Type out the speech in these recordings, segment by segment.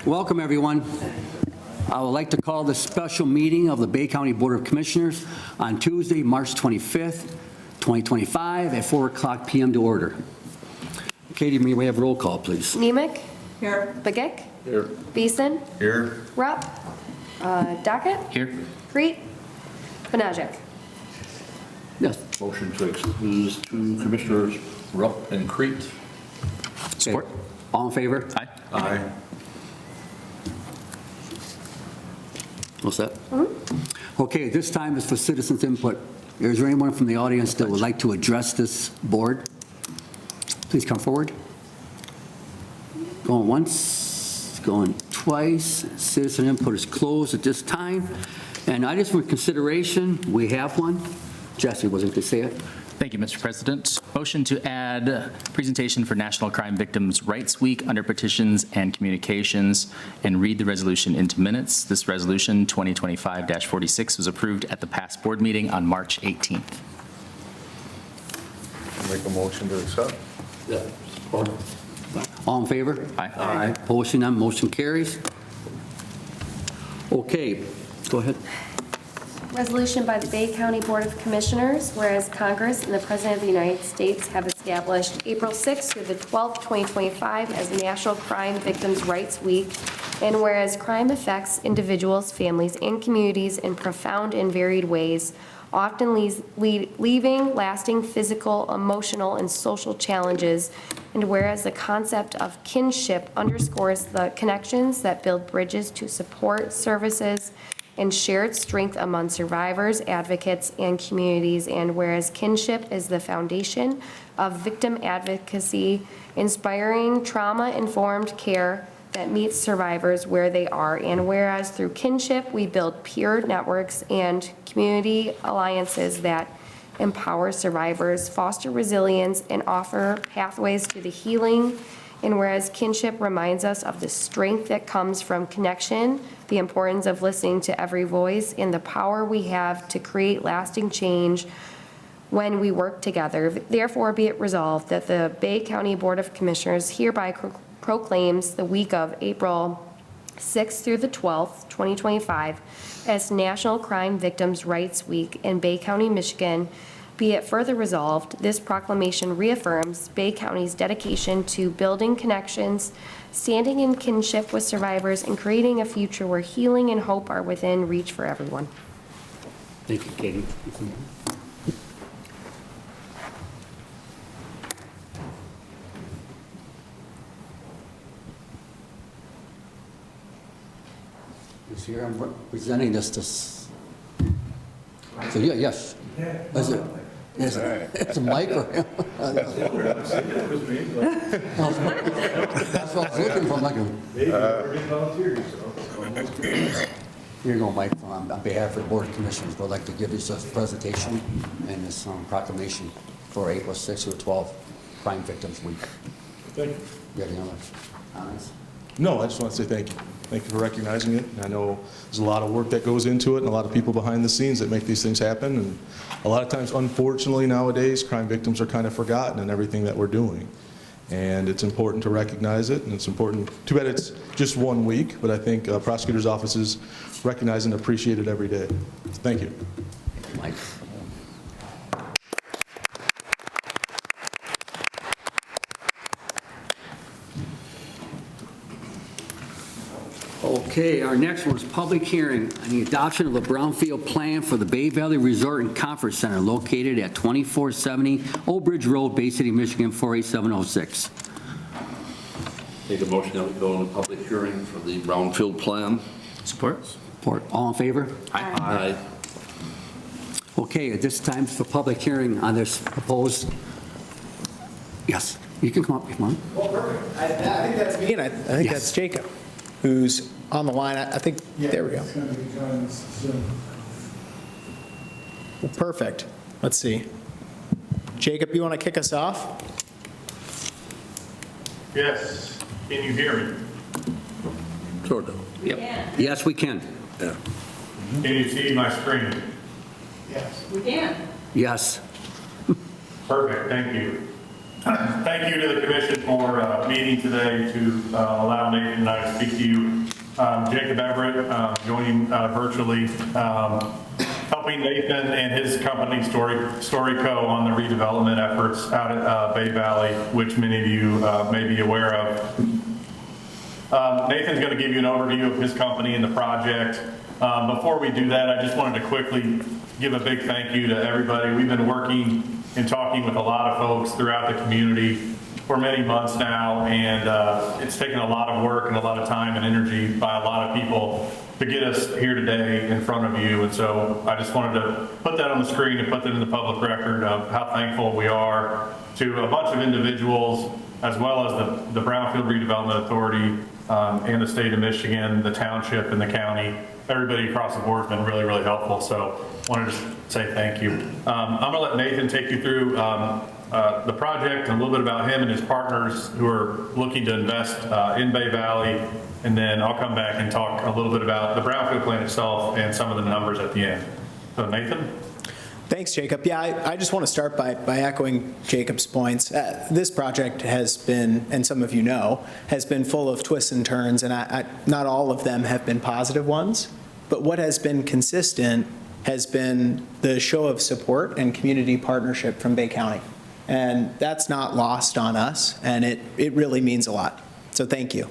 Welcome, everyone. I would like to call this special meeting of the Bay County Board of Commissioners on Tuesday, March 25th, 2025 at 4:00 p.m. to order. Katie, may we have roll call, please? Nemec. Here. Begic. Here. Beeson. Here. Rupp. Dockett. Here. Crete. Benajic. Yes. Motion to excuse two commissioners, Rupp and Crete. Support. All in favor? Aye. Aye. What's that? Okay, this time is for citizens' input. Is there anyone from the audience that would like to address this board? Please come forward. Going once, going twice. Citizen input is closed at this time. And items for consideration, we have one. Jesse, was it to say it? Thank you, Mr. President. Motion to add presentation for National Crime Victims' Rights Week under petitions and communications and read the resolution into minutes. This resolution, 2025-46, was approved at the past board meeting on March 18th. Make a motion to accept. Yeah. All in favor? Aye. Aye. Opposed, none, motion carries. Okay, go ahead. Resolution by the Bay County Board of Commissioners, whereas Congress and the President of the United States have established April 6th through the 12th, 2025 as National Crime Victims' Rights Week, and whereas crime affects individuals, families, and communities in profound and varied ways, often leaving lasting physical, emotional, and social challenges, and whereas the concept of kinship underscores the connections that build bridges to support services and shared strength among survivors, advocates, and communities, and whereas kinship is the foundation of victim advocacy, inspiring trauma-informed care that meets survivors where they are, and whereas through kinship we build peer networks and community alliances that empower survivors, foster resilience, and offer pathways to the healing, and whereas kinship reminds us of the strength that comes from connection, the importance of listening to every voice, and the power we have to create lasting change when we work together. Therefore, be it resolved that the Bay County Board of Commissioners hereby proclaims the week of April 6th through the 12th, 2025, as National Crime Victims' Rights Week in Bay County, Michigan. Be it further resolved, this proclamation reaffirms Bay County's dedication to building connections, standing in kinship with survivors, and creating a future where healing and hope are within reach for everyone. Thank you, Katie. This year I'm presenting this to. So yeah, yes. Is it? Is it? It's a mic or? That's what I was looking for. Like here you go, Mike. On behalf of the Board of Commissioners, I'd like to give you this presentation and this proclamation for April 6th through 12th, Crime Victims Week. Thank you. You have any other comments? No, I just want to say thank you. Thank you for recognizing it. I know there's a lot of work that goes into it and a lot of people behind the scenes that make these things happen. And a lot of times, unfortunately, nowadays, crime victims are kind of forgotten in everything that we're doing. And it's important to recognize it, and it's important. Too bad it's just 1 week, but I think prosecutors' offices recognize and appreciate it every day. Thank you. Mike. Okay, our next one is public hearing on the adoption of the Brownfield plan for the Bay Valley Resort and Conference Center located at 2470 Old Bridge Road, Bay City, Michigan 48706. Make a motion that we go into public hearing for the Brownfield plan. Support. Support. All in favor? Aye. Okay, at this time for public hearing on this proposed. Yes, you can come up. Come on. Well, perfect. I think that's me, and I think Yes. that's Jacob, who's on the line. I think, there we go. It's going to be joining us soon. Well, perfect. Let's see. Jacob, you want to kick us off? Yes. Can you hear me? Sort of. Yep. Yes, we can. Yeah. Can you see my screen? We can. Yes. Perfect, thank you. Thank you to the commission for meeting today to allow Nathan and I to speak to you. Jacob Everett joining virtually, helping Nathan and his company, Story Co., on the redevelopment efforts out at Bay Valley, which many of you may be aware of. Nathan's going to give you an overview of his company and the project. Before we do that, I just wanted to quickly give a big thank you to everybody. We've been working and talking with a lot of folks throughout the community for many months now, and it's taken a lot of work and a lot of time and energy by a lot of people to get us here today in front of you. And so I just wanted to put that on the screen and put that in the public record of how thankful we are to a bunch of individuals, as well as the Brownfield Redevelopment Authority and the state of Michigan, the township and the county. Everybody across the board has been really, really helpful. So wanted to say thank you. I'm going to let Nathan take you through the project and a little bit about him and his partners who are looking to invest in Bay Valley. And then I'll come back and talk a little bit about the Brownfield plan itself and some of the numbers at the end. So Nathan? Thanks, Jacob. Yeah, I just want to start by echoing Jacob's points. This project has been, and some of you know, has been full of twists and turns, and not all of them have been positive ones. But what has been consistent has been the show of support and community partnership from Bay County. And that's not lost on us, and it really means a lot. So thank you.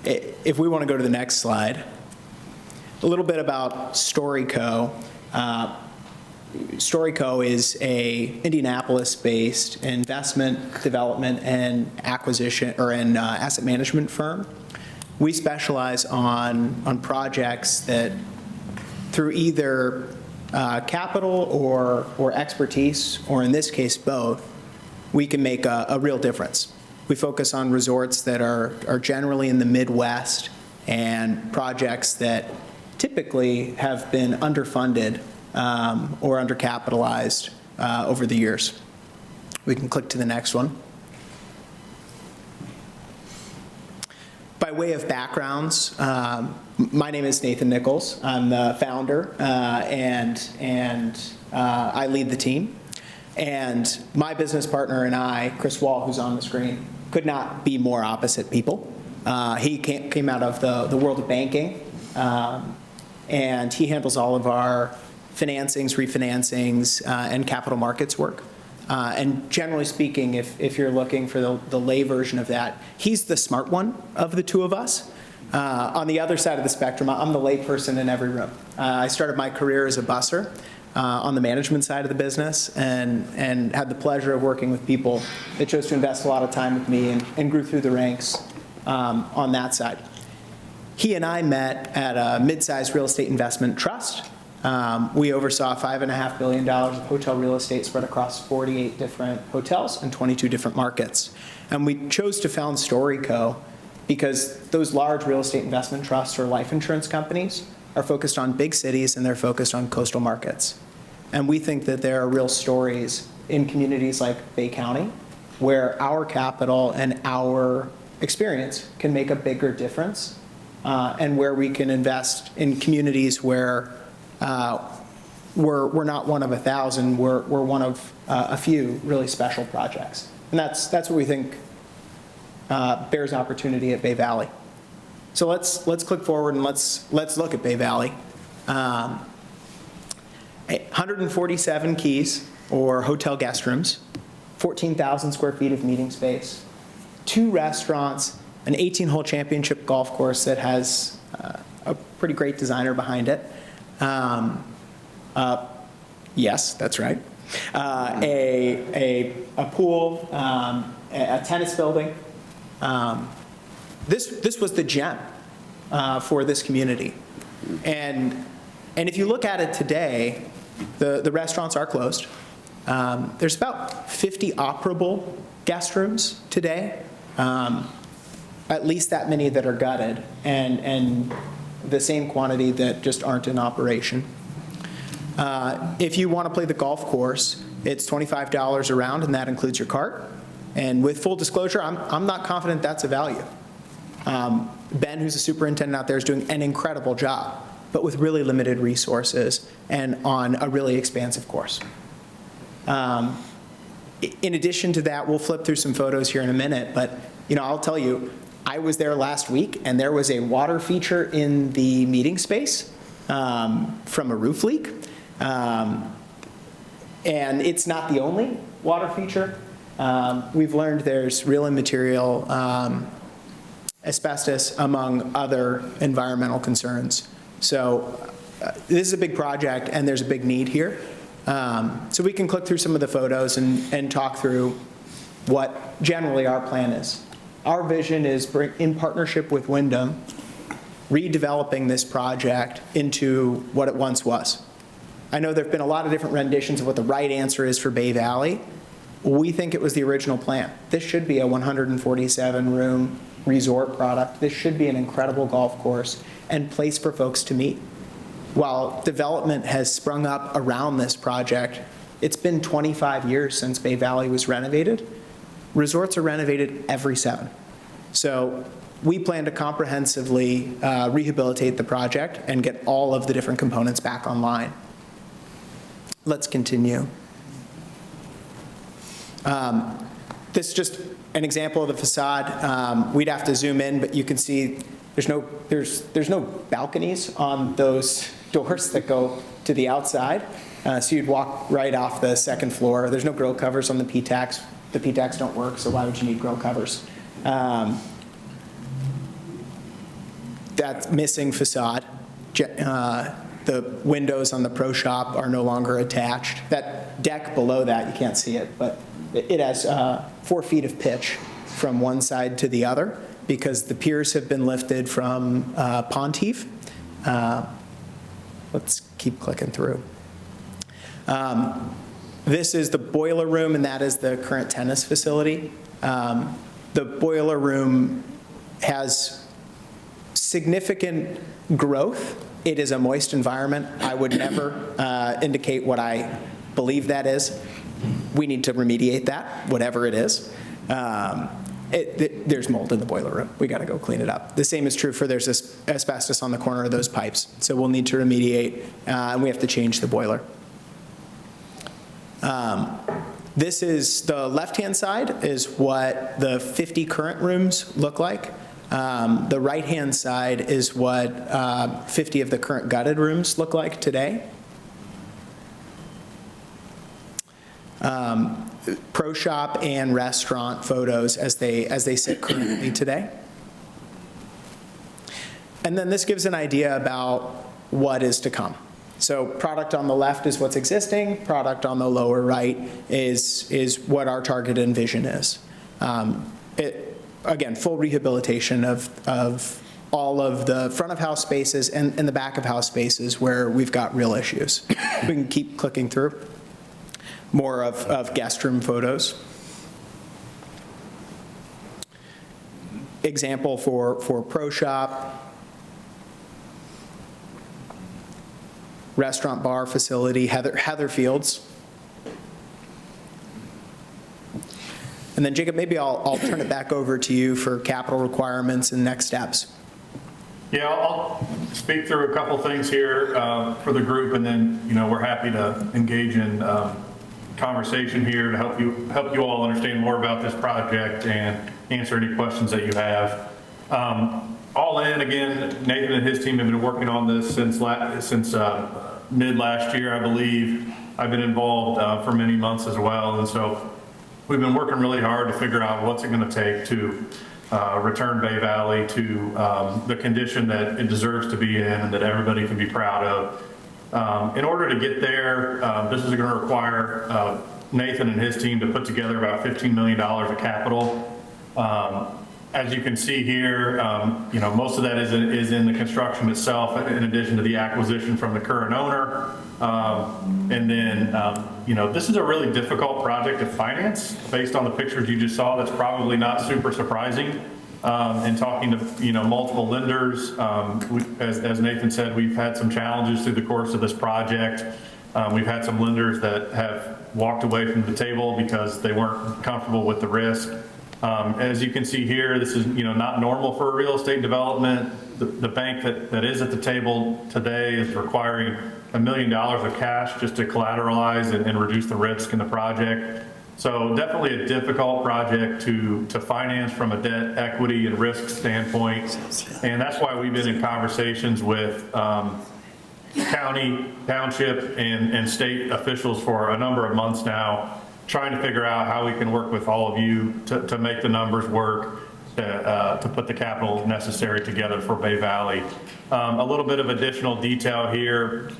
If we want to go to the next slide, a little bit about Story Co. Story Co. is a Indianapolis-based investment, development, and acquisition, or an asset management firm. We specialize on projects that, through either capital or expertise, or in this case both, we can make a real difference. We focus on resorts that are generally in the Midwest and projects that typically have been underfunded or undercapitalized over the years. We can click to the next one. By way of backgrounds, my name is Nathan Nichols. I'm the founder, and I lead the team. And my business partner and I, Chris Wall, who's on the screen, could not be more opposite people. He came out of the world of banking, and he handles all of our financings, refinancings, and capital markets work. And generally speaking, if you're looking for the lay version of that, he's the smart one of the two of us. On the other side of the spectrum, I'm the lay person in every room. I started my career as a busser on the management side of the business, and had the pleasure of working with people that chose to invest a lot of time with me and grew through the ranks on that side. He and I met at a mid-sized real estate investment trust. We oversaw $5.5 billion of hotel real estate spread across 48 different hotels and 22 different markets. And we chose to found Story Co. because those large real estate investment trusts or life insurance companies are focused on big cities and they're focused on coastal markets. And we think that there are real stories in communities like Bay County where our capital and our experience can make a bigger difference, and where we can invest in communities where we're not one of 1,000, we're one of a few really special projects. And that's what we think bears opportunity at Bay Valley. So let's click forward and let's look at Bay Valley. 147 keys, or hotel guest rooms, 14,000 square feet of meeting space, 2 restaurants, an 18-hole championship golf course that has a pretty great designer behind it. Yes, that's right. A pool, a tennis building. This was the gem for this community. And if you look at it today, the restaurants are closed. There's about 50 operable guest rooms today, at least that many that are gutted, and the same quantity that just aren't in operation. If you want to play the golf course, it's $25 a round, and that includes your cart. And with full disclosure, I'm not confident that's a value. Ben, who's the superintendent out there, is doing an incredible job, but with really limited resources and on a really expansive course. In addition to that, we'll flip through some photos here in a minute, but I'll tell you, I was there last week and there was a water feature in the meeting space from a roof leak. And it's not the only water feature. We've learned there's real immaterial asbestos among other environmental concerns. So this is a big project and there's a big need here. So we can click through some of the photos and talk through what generally our plan is. Our vision is, in partnership with Wyndham, redeveloping this project into what it once was. I know there have been a lot of different renditions of what the right answer is for Bay Valley. We think it was the original plan. This should be a 147-room resort product. This should be an incredible golf course and place for folks to meet. While development has sprung up around this project, it's been 25 years since Bay Valley was renovated. Resorts are renovated every 7. So we plan to comprehensively rehabilitate the project and get all of the different components back online. Let's continue. This is just an example of the facade. We'd have to zoom in, but you can see there's no balconies on those doors that go to the outside. So you'd walk right off the second floor. There's no grill covers on the PTACs. The PTACs don't work, so why would you need grill covers? That's missing facade. The windows on the pro shop are no longer attached. That deck below that, you can't see it, but it has 4 feet of pitch from one side to the other because the piers have been lifted from Ponteef. Let's keep clicking through. This is the boiler room, and that is the current tennis facility. The boiler room has significant growth. It is a moist environment. I would never indicate what I believe that is. We need to remediate that, whatever it is. There's mold in the boiler room. We got to go clean it up. The same is true for there's this asbestos on the corner of those pipes. So we'll need to remediate, and we have to change the boiler. This is the left-hand side is what the 50 current rooms look like. The right-hand side is what 50 of the current gutted rooms look like today. Pro shop and restaurant photos as they sit currently today. And then this gives an idea about what is to come. So product on the left is what's existing. Product on the lower right is what our target and vision is. Again, full rehabilitation of all of the front of house spaces and the back of house spaces where we've got real issues. We can keep clicking through. More of guest room photos. Example for pro shop. Restaurant bar facility, Heather Fields. And then Jacob, maybe I'll turn it back over to you for capital requirements and next steps. Yeah, I'll speak through a couple things here for the group, and then we're happy to engage in conversation here to help you all understand more about this project and answer any questions that you have. All in, again, Nathan and his team have been working on this since mid last year, I believe. I've been involved for many months as well, and so we've been working really hard to figure out what's it going to take to return Bay Valley to the condition that it deserves to be in and that everybody can be proud of. In order to get there, this is going to require Nathan and his team to put together about $15 million of capital. As you can see here, most of that is in the construction itself, in addition to the acquisition from the current owner. And then, this is a really difficult project to finance based on the pictures you just saw. That's probably not super surprising. In talking to, multiple lenders, as Nathan said, we've had some challenges through the course of this project. We've had some lenders that have walked away from the table because they weren't comfortable with the risk. As you can see here, this is not normal for a real estate development. The bank that is at the table today is requiring $1 million of cash just to collateralize and reduce the risk in the project. So definitely a difficult project to finance from a debt, equity, and risk standpoint. And that's why we've been in conversations with county, township, and state officials for a number of months now, trying to figure out how we can work with all of you to make the numbers work, to put the capital necessary together for Bay Valley. A little bit of additional detail here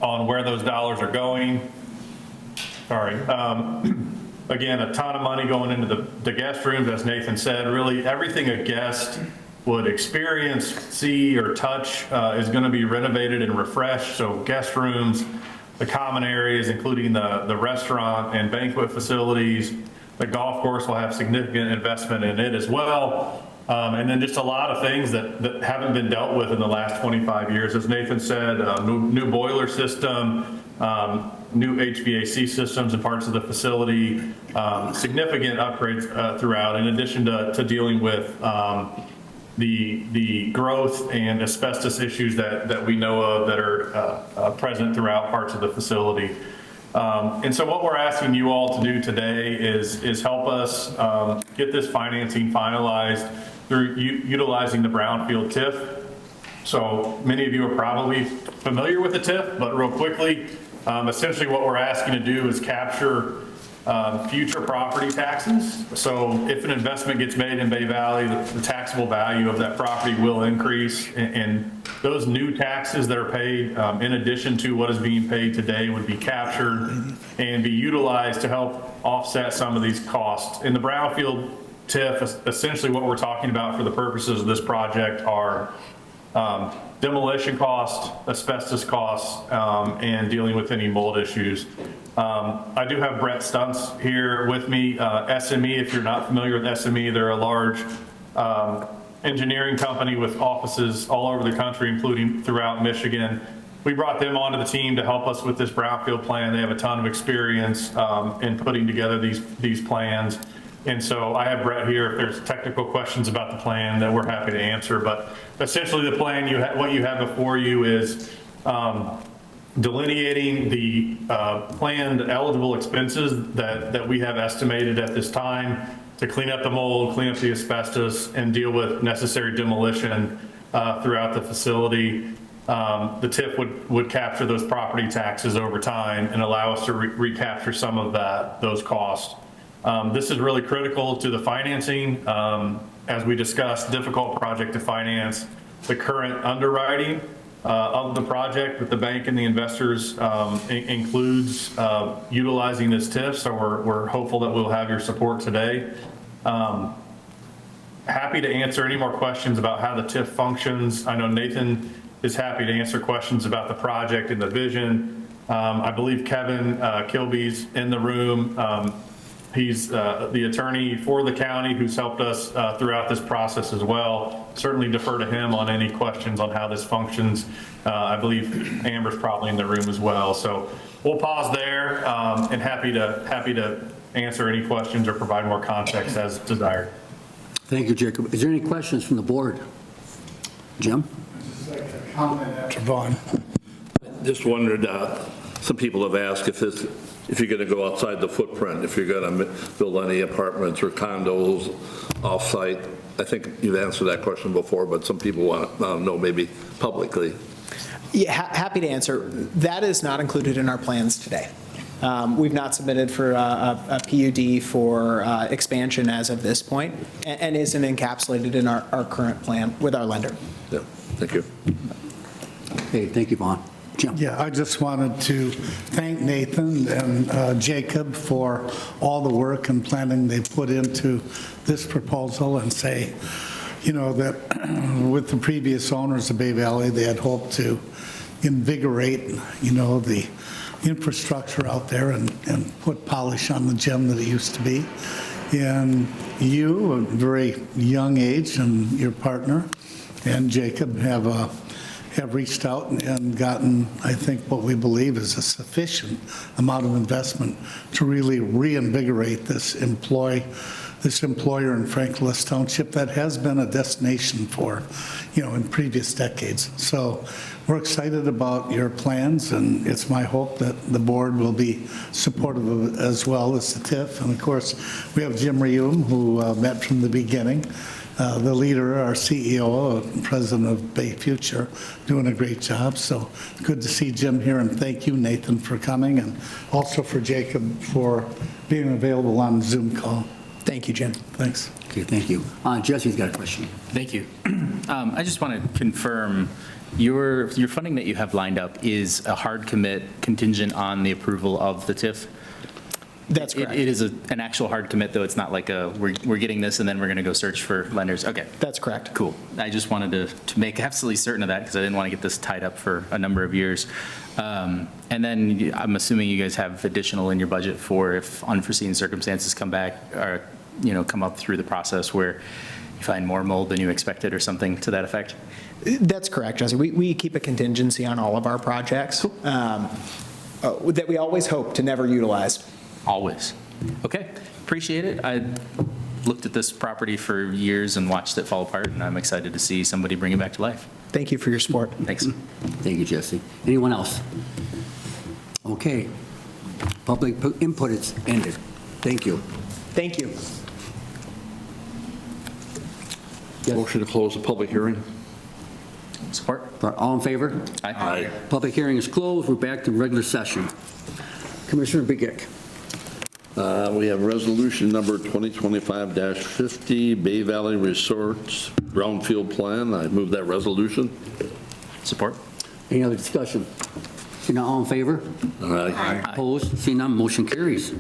on where those dollars are going. Sorry. Again, a ton of money going into the guest rooms, as Nathan said. Really, everything a guest would experience, see, or touch is going to be renovated and refreshed. So guest rooms, the common areas, including the restaurant and banquet facilities, the golf course will have significant investment in it as well. And then just a lot of things that haven't been dealt with in the last 25 years. As Nathan said, new boiler system, new HVAC systems in parts of the facility, significant upgrades throughout, in addition to dealing with the growth and asbestos issues that we know of that are present throughout parts of the facility. And so what we're asking you all to do today is help us get this financing finalized through utilizing the Brownfield TIF. So many of you are probably familiar with the TIF, but real quickly, essentially what we're asking to do is capture future property taxes. So if an investment gets made in Bay Valley, the taxable value of that property will increase, and those new taxes that are paid in addition to what is being paid today would be captured and be utilized to help offset some of these costs. In the Brownfield TIF, essentially what we're talking about for the purposes of this project are demolition costs, asbestos costs, and dealing with any mold issues. I do have Brett Stunts here with me. SME, if you're not familiar with SME, they're a large engineering company with offices all over the country, including throughout Michigan. We brought them onto the team to help us with this Brownfield plan. They have a ton of experience in putting together these plans. And so I have Brett here if there's technical questions about the plan that we're happy to answer. But essentially the plan, what you have before you is delineating the planned eligible expenses that we have estimated at this time to clean up the mold, clean up the asbestos, and deal with necessary demolition throughout the facility. The TIF would capture those property taxes over time and allow us to recapture some of those costs. This is really critical to the financing. As we discussed, difficult project to finance. The current underwriting of the project with the bank and the investors includes utilizing this TIF, so we're hopeful that we'll have your support today. Happy to answer any more questions about how the TIF functions. I know Nathan is happy to answer questions about the project and the vision. I believe Kevin Kilby's in the room. He's the attorney for the county who's helped us throughout this process as well. Certainly defer to him on any questions on how this functions. I believe Amber's probably in the room as well. So we'll pause there and happy to answer any questions or provide more context as desired. Thank you, Jacob. Is there any questions from the board? Jim? After Vaughn. Just wondered, some people have asked if you're going to go outside the footprint, if you're going to build any apartments or condos off-site. I think you've answered that question before, but some people want to know maybe publicly. Yeah, happy to answer. That is not included in our plans today. We've not submitted for a PUD for expansion as of this point, and isn't encapsulated in our current plan with our lender. Yeah, thank you. Okay, thank you, Vaughn. Jim? Yeah, I just wanted to thank Nathan and Jacob for all the work and planning they put into this proposal, and say, you know, that with the previous owners of Bay Valley, they had hoped to invigorate, you know, the infrastructure out there and put polish on the gem that it used to be. And you, a very young age, and your partner and Jacob have reached out and gotten, I think, what we believe is a sufficient amount of investment to really reinvigorate this this employer in Franklin Township that has been a destination for, in previous decades. So we're excited about your plans, and it's my hope that the board will be supportive of it as well as the TIF. And of course, we have Jim Reum, who met from the beginning, the leader, our CEO, president of Bay Future, doing a great job. So good to see Jim here, and thank you, Nathan, for coming, and also for Jacob for being available on Zoom call. Thank you, Jim. Thanks. Okay, thank you. Jesse's got a question. Thank you. I just want to confirm, your funding that you have lined up is a hard commit contingent on the approval of the TIF? That's correct. It is an actual hard commit, though? It's not like we're getting this and then we're going to go search for lenders? Okay. That's correct. Cool. I just wanted to make absolutely certain of that because I didn't want to get this tied up for a number of years. And then I'm assuming you guys have additional in your budget for if unforeseen circumstances come back or, come up through the process where you find more mold than you expected or something to that effect? That's correct, Jesse. We keep a contingency on all of our projects that we always hope to never utilize. Always. Okay, appreciate it. I looked at this property for years and watched it fall apart, and I'm excited to see somebody bring it back to life. Thank you for your support. Thanks. Thank you, Jesse. Anyone else? Okay. Public input is ended. Thank you. Thank you. Yes. Motion to close the public hearing? Support? All in favor? Aye. Public hearing is closed. We're back to regular session. Commissioner Begic. We have resolution number 2025-50, Bay Valley Resorts Brownfield Plan. I move that resolution. Support? Any other discussion? See none, all in favor? Aye. Opposed? See none, motion carries.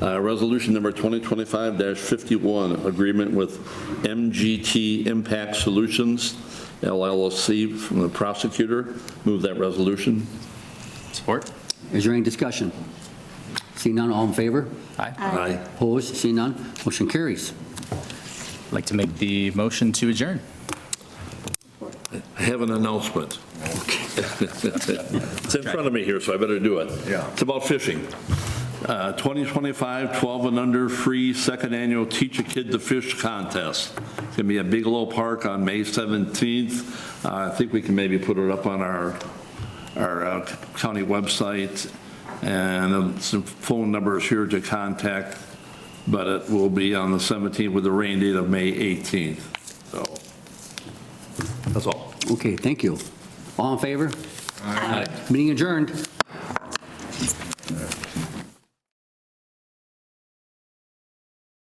Resolution number 2025-51, agreement with MGT Impact Solutions, LLC, from the prosecutor. Move that resolution. Support? Is there any discussion? See none, all in favor? Aye. Aye. Opposed? See none, motion carries. I'd like to make the motion to adjourn. I have an announcement. It's in front of me here, so I better do it. Yeah. It's about fishing. 2025 12 and under free second annual Teach a Kid to Fish contest. It's going to be at Bigelow Park on May 17th. I think we can maybe put it up on our county website, and some phone numbers here to contact, but it will be on the 17th with the rain date of May 18th. So that's all. Okay, thank you. All in favor? Aye. Meeting adjourned.